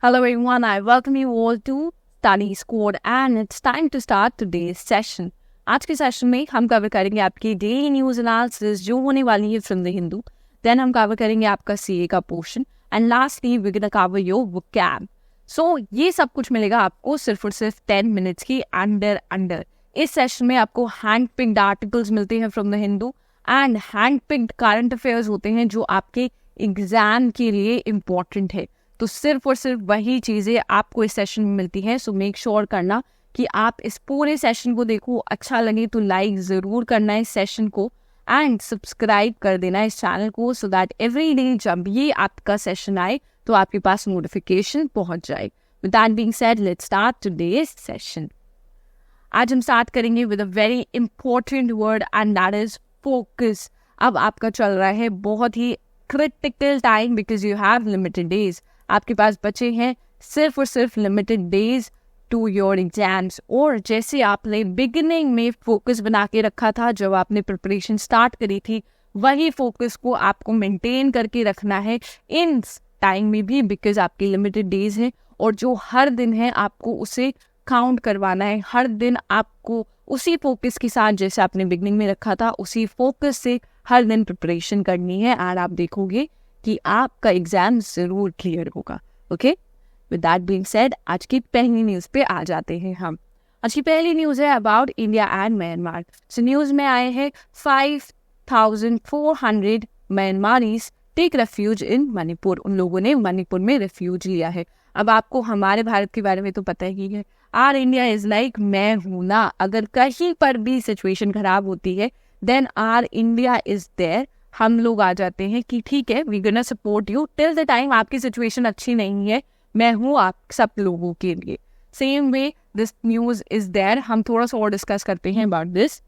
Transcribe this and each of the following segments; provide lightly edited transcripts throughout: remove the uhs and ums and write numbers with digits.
Hello everyone, I welcome you all to Study Squad and it's time to start today's session. आज के session में हम cover करेंगे आपकी डेली न्यूज एनालिसिस जो होने वाली है फ्रॉम द हिंदू. देन हम कवर करेंगे आपका सीए का portion and lastly we gonna cover your vocab. So ये सब कुछ मिलेगा आपको सिर्फ और सिर्फ 10 मिनट्स की अंडर. इस सेशन में आपको हैंड पिक्ड आर्टिकल्स मिलते हैं from the Hindu and hand picked current affairs होते हैं जो आपके एग्जाम के लिए इम्पोर्टेंट है. तो सिर्फ और सिर्फ वही चीज़ें आपको इस सेशन में मिलती हैं. सो मेक श्योर करना कि आप इस पूरे सेशन को देखो. अच्छा लगे तो लाइक ज़रूर करना है इस सेशन को एंड सब्सक्राइब कर देना इस चैनल को सो दैट एवरी डे जब ये आपका सेशन आए तो आपके पास नोटिफिकेशन पहुंच जाए. With that being said let's start today's session. आज हम स्टार्ट करेंगे with a very important word and that is focus. अब आपका चल रहा है बहुत ही critical time because you have limited days. आपके पास बचे हैं सिर्फ और सिर्फ limited days to your exams. और जैसे आपने बिगिनिंग में फोकस बना के रखा था जब आपने प्रिपरेशन स्टार्ट करी थी, वही फोकस को आपको मेंटेन करके रखना है इन टाइम में भी बिकॉज आपकी लिमिटेड डेज हैं. और जो हर दिन है आपको उसे काउंट करवाना है. हर दिन आपको उसी फोकस के साथ जैसे आपने बिगिनिंग में रखा था उसी फोकस से हर दिन प्रिपरेशन करनी है एंड आप देखोगे कि आपका एग्जाम जरूर क्लियर होगा. Okay, with that being said आज की पहली न्यूज़ पे आ जाते हैं हम. आज की पहली न्यूज़ है about India and Myanmar. So news में आए हैं 5400 म्यांमारीज टेक रेफ्यूज इन मणिपुर. उन लोगों ने मणिपुर में रेफ्यूज लिया है. अब आपको हमारे भारत के बारे में तो पता ही है. आर इंडिया इज लाइक मैं हूं ना. अगर कहीं पर भी सिचुएशन खराब होती है then our India is there. हम लोग आ जाते हैं कि ठीक है we gonna support you till the time आपकी सिचुएशन अच्छी नहीं है. मैं हूँ आप सब लोगों के लिए. Same way this news is there. हम थोड़ा सा और डिस्कस करते हैं अबाउट दिस.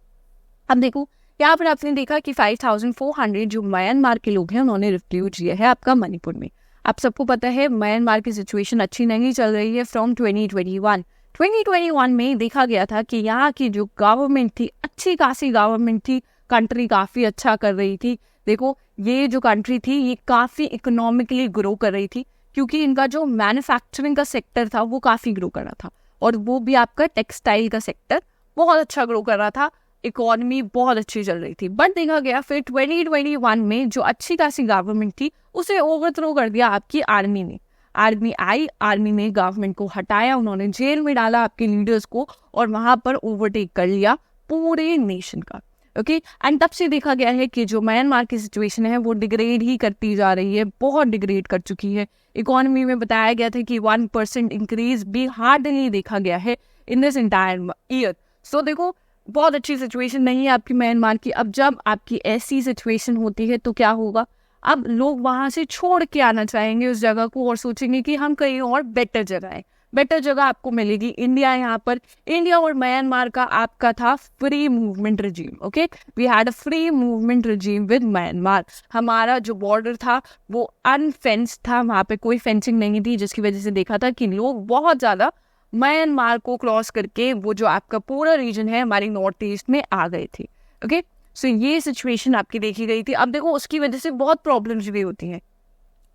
अब देखो यहाँ पर आपने देखा कि 5400 जो म्यांमार के लोग हैं उन्होंने रिफ्यूज लिया है आपका मणिपुर में. आप सबको पता है म्यांमार की सिचुएशन अच्छी नहीं चल रही है फ्रॉम 2021 में देखा गया था कि यहाँ की जो गवर्नमेंट थी अच्छी खासी गवर्नमेंट थी. कंट्री काफ़ी अच्छा कर रही थी. देखो ये जो कंट्री थी ये काफ़ी इकोनॉमिकली ग्रो कर रही थी क्योंकि इनका जो मैन्युफैक्चरिंग का सेक्टर था वो काफ़ी ग्रो कर रहा था और वो भी आपका टेक्सटाइल का सेक्टर बहुत अच्छा ग्रो कर रहा था. इकोनॉमी बहुत अच्छी चल रही थी. बट देखा गया फिर 2021 में जो अच्छी खासी गवर्नमेंट थी उसे ओवरथ्रो कर दिया आपकी आर्मी ने. आर्मी ने गवर्नमेंट को हटाया. उन्होंने जेल में डाला आपके लीडर्स को और वहाँ पर ओवरटेक कर लिया पूरे नेशन का. ओके एंड तब से देखा गया है कि जो म्यांमार की सिचुएशन है वो डिग्रेड ही करती जा रही है. बहुत डिग्रेड कर चुकी है. इकोनॉमी में बताया गया था कि 1% इंक्रीज भी हार्डली देखा गया है इन दिस इंटायर ईयर. सो देखो बहुत अच्छी सिचुएशन नहीं है आपकी म्यांमार की. अब जब आपकी ऐसी सिचुएशन होती है तो क्या होगा, अब लोग वहाँ से छोड़ के आना चाहेंगे उस जगह को और सोचेंगे कि हम कहीं और बेटर जगह है. बेटर जगह आपको मिलेगी इंडिया. यहाँ पर इंडिया और म्यांमार का आपका था free movement regime. Okay, we had a free movement regime with Myanmar. हमारा जो बॉर्डर था वो अनफेंस था. वहाँ पे कोई फेंसिंग नहीं थी जिसकी वजह से देखा था कि लोग बहुत ज़्यादा म्यांमार को क्रॉस करके वो जो आपका पूरा रीजन है हमारी नॉर्थ ईस्ट में आ गए थे. ओके सो ये सिचुएशन आपकी देखी गई थी. अब देखो उसकी वजह से बहुत प्रॉब्लम्स भी होती हैं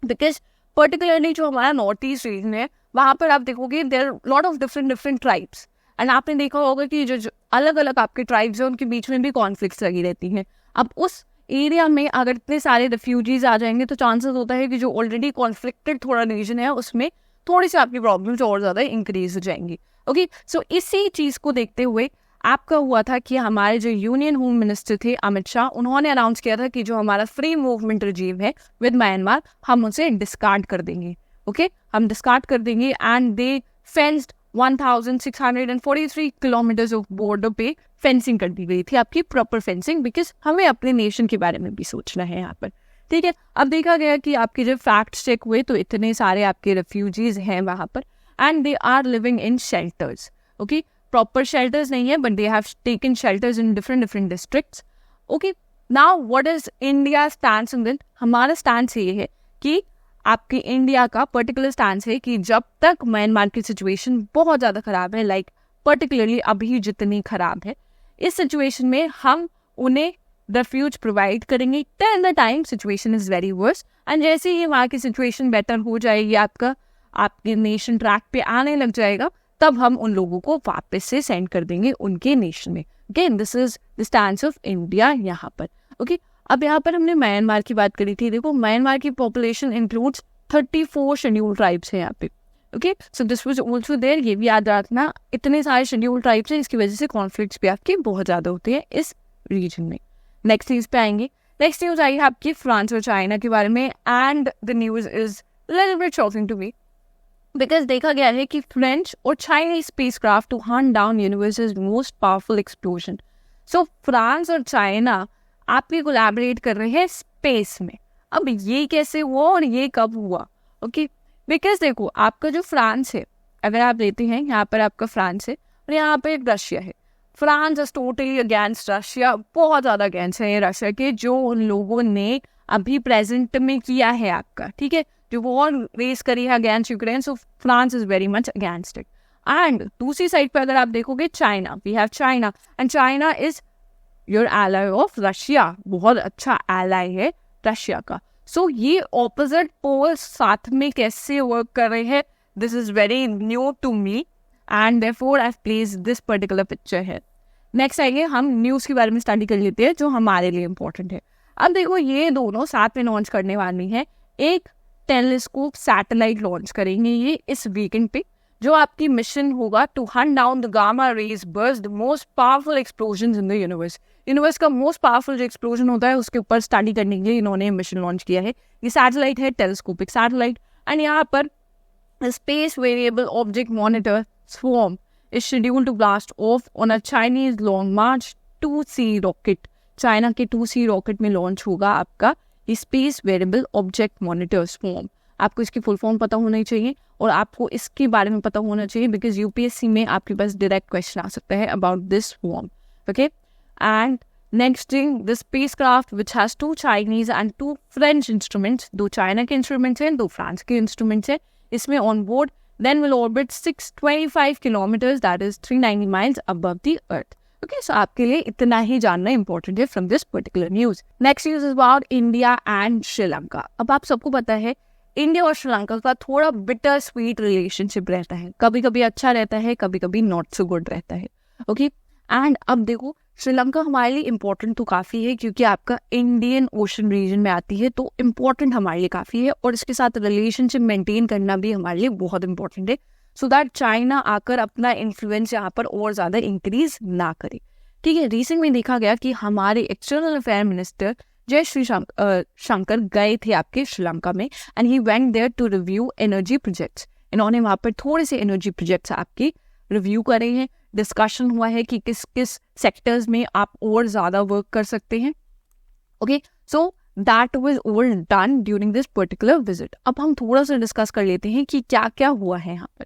बिकॉज पर्टिकुलरली जो हमारा नॉर्थ ईस्ट रीजन है वहाँ पर आप देखोगे there lot of different tribes and आपने देखा होगा कि जो अलग अलग आपके ट्राइब्स हैं उनके बीच में भी कॉन्फ्लिक्ट्स लगी रहती हैं. अब उस एरिया में अगर इतने सारे रेफ्यूजीज आ जाएंगे तो चांसेस होता है कि जो ऑलरेडी कॉन्फ्लिक्टेड थोड़ा रीजन है उसमें थोड़ी सी आपकी प्रॉब्लम्स और ज़्यादा इंक्रीज हो जाएंगी. ओके सो इसी चीज़ को देखते हुए आपका हुआ था कि हमारे जो यूनियन होम मिनिस्टर थे अमित शाह, उन्होंने अनाउंस किया था कि जो हमारा फ्री मूवमेंट रजीम है विद म्यांमार हम उसे डिस्कार्ड कर देंगे. ओके हम डिस्कार्ड कर देंगे and they fenced 1643 kilometres of border पे फेंसिंग कर दी गई थी आपकी प्रॉपर फेंसिंग बिकॉज हमें अपने नेशन के बारे में भी सोचना है यहाँ पर. ठीक है, अब देखा गया कि आपके जब फैक्ट्स चेक हुए तो इतने सारे आपके रेफ्यूजीज हैं वहाँ पर and they are living in shelters. Okay proper shelters नहीं है but they have taken shelters in different districts. Okay now what is India stand in this. हमारा स्टैंड ये है कि आपकी इंडिया का पर्टिकुलर स्टैंड है कि जब तक म्यांमार की सिचुएशन बहुत ज़्यादा ख़राब है लाइक पर्टिकुलरली अभी जितनी ख़राब है इस सिचुएशन में हम उन्हें रेफ्यूज प्रोवाइड करेंगे till the time situation is very worse. And जैसे ही वहाँ की सिचुएशन बेटर हो जाएगी आपका आपके नेशन ट्रैक पे आने लग जाएगा, तब हम उन लोगों को वापस से सेंड कर देंगे उनके नेशन में. Again this is the stand of India यहाँ पर. ओके, अब यहाँ पर हमने म्यांमार की बात करी थी. देखो म्यांमार की पॉपुलेशन इंक्लूड्स 34 शेड्यूल ट्राइब्स है यहाँ पे. Okay, so this was also there. ये भी याद रखना, इतने सारे शेड्यूल ट्राइब्स हैं, इसकी वजह से कॉन्फ्लिक्ट्स भी आपके बहुत ज़्यादा होते हैं इस रीजन में. नेक्स्ट न्यूज़ पे आएंगे. नेक्स्ट न्यूज़ आई है आपकी फ्रांस और चाइना के बारे में, and the news is little bit shocking to me, because देखा गया है कि फ्रेंच और Chinese spacecraft to hunt down universe's most powerful explosion. So France और चाइना आपके कोलैबोरेट कर रहे हैं स्पेस में. अब ये कैसे हुआ और ये कब हुआ? ओके, बिकॉज देखो आपका जो फ्रांस है, अगर आप लेते हैं यहाँ पर आपका फ्रांस है और यहाँ पर रशिया है. France is totally against Russia, बहुत ज़्यादा अगेंस्ट है रशिया के, जो उन लोगों ने अभी प्रेजेंट में किया है आपका, ठीक है, जो वॉर रेस करी है against Ukraine. So France is very much against it. And दूसरी साइड पर अगर आप देखोगे China, we have China, and China is your ally of Russia, बहुत अच्छा एलाई है रशिया का. सो ये ऑपोजिट पोल्स साथ में कैसे वर्क कर रहे हैं, this is very new to me, and therefore I have placed this particular picture है. नेक्स्ट आइए हम न्यूज़ के बारे में स्टडी कर लेते हैं जो हमारे लिए इंपॉर्टेंट है. अब देखो ये दोनों साथ में लॉन्च करने वाली हैं. एक टेलीस्कोप सैटेलाइट लॉन्च करेंगे ये इस वीकेंड पे, जो आपकी मिशन होगा to hunt down the gamma rays burst, the most powerful explosion in the universe. Universe का मोस्ट पावरफुल जो एक्सप्लोजन होता है उसके ऊपर स्टडी करने के लिए इन्होंने मिशन लॉन्च किया है. ये सैटेलाइट है टेलीस्कोपिक सैटेलाइट, एंड यहाँ पर space variable object monitor swarm is scheduled to blast off on a Chinese Long March 2C rocket. China के 2C रॉकेट में लॉन्च होगा आपका space variable object monitor swarm. आपको इसकी फुल फॉर्म पता होना चाहिए और आपको इसके बारे में पता होना चाहिए, बिकॉज यूपीएससी में आपके पास डायरेक्ट क्वेश्चन आ सकता है about this swarm. Okay, and next thing, the spacecraft which has 2 Chinese and 2 French instruments, 2 China के इंस्ट्रूमेंट्स हैं, 2 फ्रांस के इंस्ट्रूमेंट्स हैं इसमें on board, then will orbit 625 kilometers, that is 390 miles above the earth. Okay, so आपके लिए इतना ही जानना important है from this particular news. Next news is about India and Sri Lanka. अब आप सबको पता है इंडिया और श्रीलंका का थोड़ा बिटर स्वीट रिलेशनशिप रहता है, कभी कभी अच्छा रहता है, कभी कभी नॉट सो गुड रहता है. ओके, एंड अब देखो श्रीलंका हमारे लिए इम्पोर्टेंट तो काफ़ी है क्योंकि आपका इंडियन ओशन रीजन में आती है, तो इम्पोर्टेंट हमारे लिए काफ़ी है, और इसके साथ रिलेशनशिप मेंटेन करना भी हमारे लिए बहुत इंपॉर्टेंट है, सो दैट चाइना आकर अपना इन्फ्लुएंस यहाँ पर और ज़्यादा इंक्रीज ना करे. ठीक है, रिसेंट में देखा गया कि हमारे एक्सटर्नल अफेयर मिनिस्टर जय श्री शंकर गए थे आपके श्रीलंका में, and he went there to review energy projects. इन्होंने वहाँ पर थोड़े से एनर्जी प्रोजेक्ट्स आपके रिव्यू करे हैं, डिस्कशन हुआ है कि किस किस सेक्टर्स में आप और ज़्यादा वर्क कर सकते हैं. Okay, so that was all done during this particular visit. अब हम थोड़ा सा डिस्कस कर लेते हैं कि क्या क्या हुआ है यहाँ पर.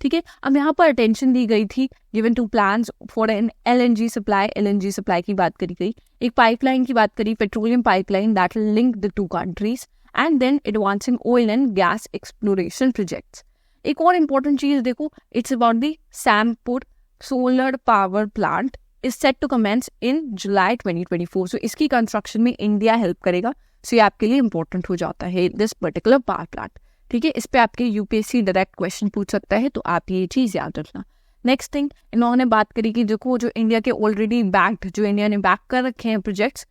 ठीक है, अब यहाँ पर अटेंशन दी गई थी given to plans for an LNG supply. LNG supply की बात करी गई, एक पाइपलाइन की बात करी, petroleum pipeline that will link the 2 countries, and then advancing oil and gas exploration projects. एक और इम्पोर्टेंट चीज देखो, it's about the Sampur solar power plant is set to commence in July 2024. So इसकी कंस्ट्रक्शन में India help करेगा, सो ये आपके लिए इंपॉर्टेंट हो जाता है दिस पर्टिकुलर पावर प्लांट. ठीक है, इस पे आपके यूपीएससी डायरेक्ट क्वेश्चन पूछ सकता है, तो आप ये चीज़ याद रखना. नेक्स्ट थिंग, इन्होंने बात करी कि देखो जो इंडिया के ऑलरेडी बैक्ड, जो इंडिया ने बैक कर रखे हैं प्रोजेक्ट्स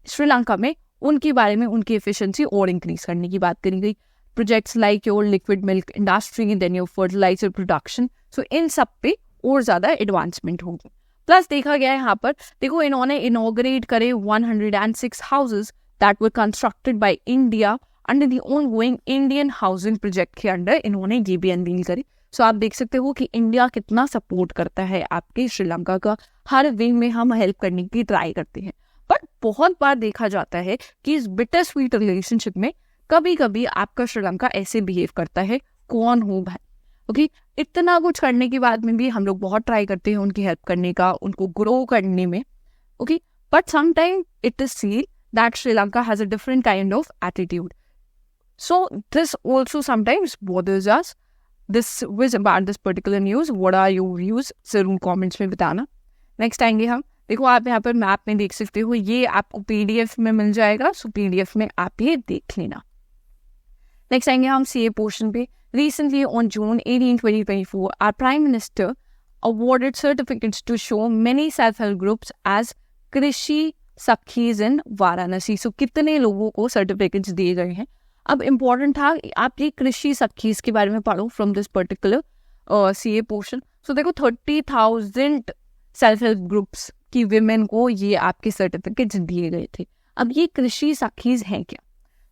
श्रीलंका में, उनके बारे में उनकी एफिशिएंसी और इंक्रीज करने की बात करी गई. Projects like your liquid milk industry, then your fertiliser production, so इन सब पे और ज़्यादा एडवांसमेंट होगी. प्लस देखा गया है यहाँ पर, देखो इन्होंने इनॉग्रेट करे 106 houses that were constructed by India under the ongoing Indian housing project के अंडर इन्होंने ये भी अनवील करी. सो आप देख सकते हो कि इंडिया कितना सपोर्ट करता है आपके श्रीलंका का, हर वे में हम हेल्प करने की ट्राई करते हैं. बट बहुत बार देखा जाता है कि इस बिटर स्वीट रिलेशनशिप में कभी कभी आपका श्रीलंका ऐसे बिहेव करता है, कौन हो भाई. ओके, इतना कुछ करने के बाद में भी हम लोग बहुत ट्राई करते हैं उनकी हेल्प करने का, उनको ग्रो करने में. Okay, but sometime it is seen that Sri Lanka has a different kind of attitude. So this also sometimes bothers us. This was about this particular news. What are your views? जरूर comments में बताना. Next आएंगे हम, देखो आप यहाँ पर map में देख सकते हो, ये आपको पीडीएफ में मिल जाएगा, सो पीडीएफ में आप ये देख लेना. नेक्स्ट आएंगे हम सीए पोर्शन पे. Recently, on June 18, 2024, our Prime Minister awarded certificates to show many self-help groups as कृषि सखीज इन वाराणसी. सो कितने लोगों को सर्टिफिकेट्स दिए गए हैं. अब इम्पोर्टेंट था आप ये कृषि सखीज के बारे में पढ़ो from this particular CA portion. So देखो 30,000 सेल्फ हेल्प ग्रुप्स की विमेन को ये आपके सर्टिफिकेट्स दिए गए थे. अब ये कृषि सखीज हैं क्या?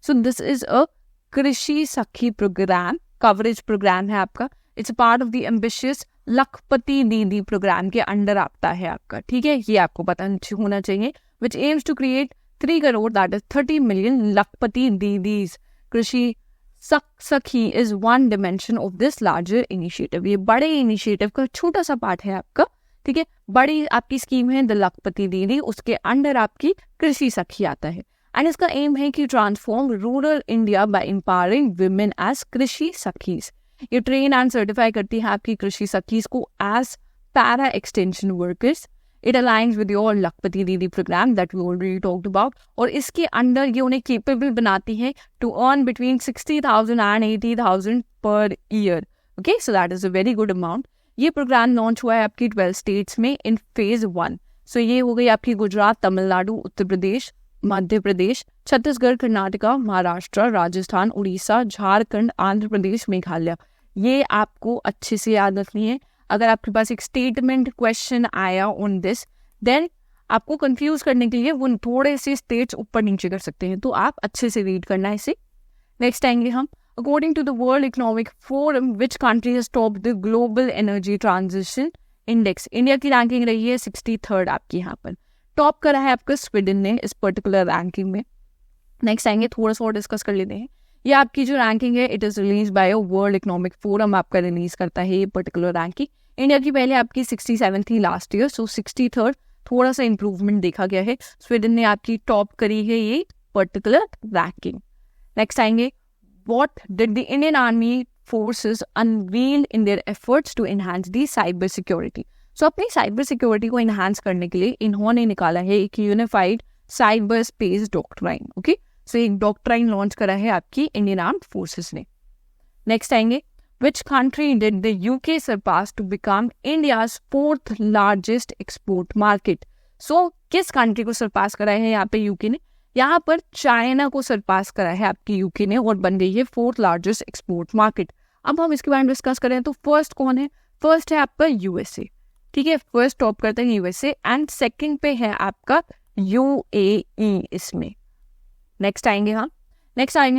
सो दिस इज अ कृषि सखी प्रोग्राम, कवरेज प्रोग्राम है आपका. It's part of the ambitious Lakhpati Didi programme के अंडर आता है आपका. ठीक है, ये आपको पता होना चाहिए. Which aims to create 3 crore that is 30 million Lakhpati Didis. Krishi Sakhi is one dimension of this larger initiative. ये बड़े इनिशिएटिव का छोटा सा पार्ट है आपका. ठीक है, बड़ी आपकी स्कीम है द लखपति दीदी, उसके अंडर आपकी कृषि सखी आता है. एंड इसका एम है कि transform rural India by empowering women as Krishi Sakhis. ये ट्रेन एंड सर्टिफाई करती है आपकी कृषि सखीज को as para extension workers. It aligns with your Lakhpati Didi programme that we already talked about. और इसके अंडर ये उन्हें केपेबल बनाती है to earn between 60,000 and 80,000 per year. Okay, so that is a very good amount. ये प्रोग्राम लॉन्च हुआ है आपकी 12 स्टेट्स में इन फेज 1. सो ये हो गई आपकी गुजरात, तमिलनाडु, उत्तर प्रदेश, मध्य प्रदेश, छत्तीसगढ़, कर्नाटका, महाराष्ट्र, राजस्थान, उड़ीसा, झारखंड, आंध्र प्रदेश, मेघालय. ये आपको अच्छे से याद रखनी है. अगर आपके पास एक स्टेटमेंट क्वेश्चन आया ऑन दिस, देन आपको कंफ्यूज करने के लिए वो थोड़े से स्टेट्स ऊपर नीचे कर सकते हैं, तो आप अच्छे से रीड करना है इसे. नेक्स्ट आएंगे हम. According to the World Economic Forum, which country has topped the global energy transition index. India की रैंकिंग रही है 63rd आपकी. यहाँ पर टॉप करा है आपका स्वीडन ने इस पर्टिकुलर रैंकिंग में. नेक्स्ट आएंगे, थोड़ा सा और डिस्कस कर लेते हैं. ये आपकी जो रैंकिंग है it is release by world Economic forum, आपका रिलीज करता है ये पर्टिकुलर रैंकिंग. इंडिया की पहले आपकी 67 थी लास्ट ईयर, सो 63rd, थोड़ा सा इंप्रूवमेंट देखा गया है. स्वीडन ने आपकी टॉप करी है ये पर्टिकुलर रैंकिंग. नेक्स्ट आएंगे, what did the Indian army forces unveil in their efforts to enhance the cyber security. So अपनी साइबर सिक्योरिटी को एनहांस करने के लिए इन्होंने निकाला है एक unified cyber space doctrine. Okay, so एक डॉक्ट्राइन लॉन्च करा है आपकी इंडियन आर्म्ड फोर्सेस ने. नेक्स्ट आएंगे, which country did the UK surpass to become India's 4th largest export market. So किस कंट्री को सरपास करा है यहाँ पे यूके ने? यहाँ पर चाइना को सरपास करा है आपकी यूके ने और बन गई है 4th लार्जेस्ट एक्सपोर्ट मार्केट. अब हम इसके बारे में डिस्कस करें तो फर्स्ट कौन है? फर्स्ट है आपका यूएसए. ठीक है, फर्स्ट टॉप करते हैं यूएसए एंड सेकंड पे है आपका UAE इसमें. नेक्स्ट आएंगे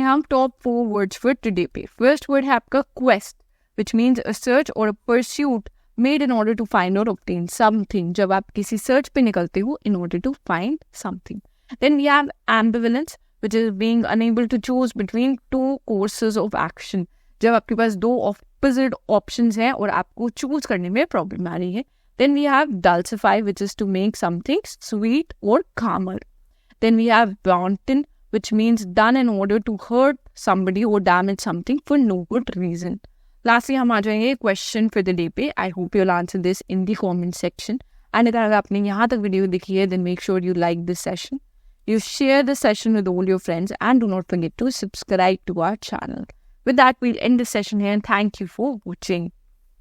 हम टॉप 4 वर्ड्स फॉर टुडे पे. फर्स्ट वर्ड है आपका quest, which means a search or a pursuit made in order to find or obtain something. जब आप किसी सर्च पे निकलते हो in order to find something. Then we have ambivalence, which is being unable to choose between 2 courses of action. जब आपके पास 2 opposite options हैं और आपको चूज करने में प्रॉब्लम आ रही है. Then we have dulcify, which is to make something sweet or calmer. Then we have wanton, which means done in order to hurt somebody or damage something for no good reason. Lastly, हम आ जाएंगे question for the day पे. I hope you'll answer this in the comment section. And अगर आपने यहाँ तक video देखी है, then make sure you like this session. You share the session with all your friends and do not forget to subscribe to our channel. With that, we'll end the session here and thank you for watching.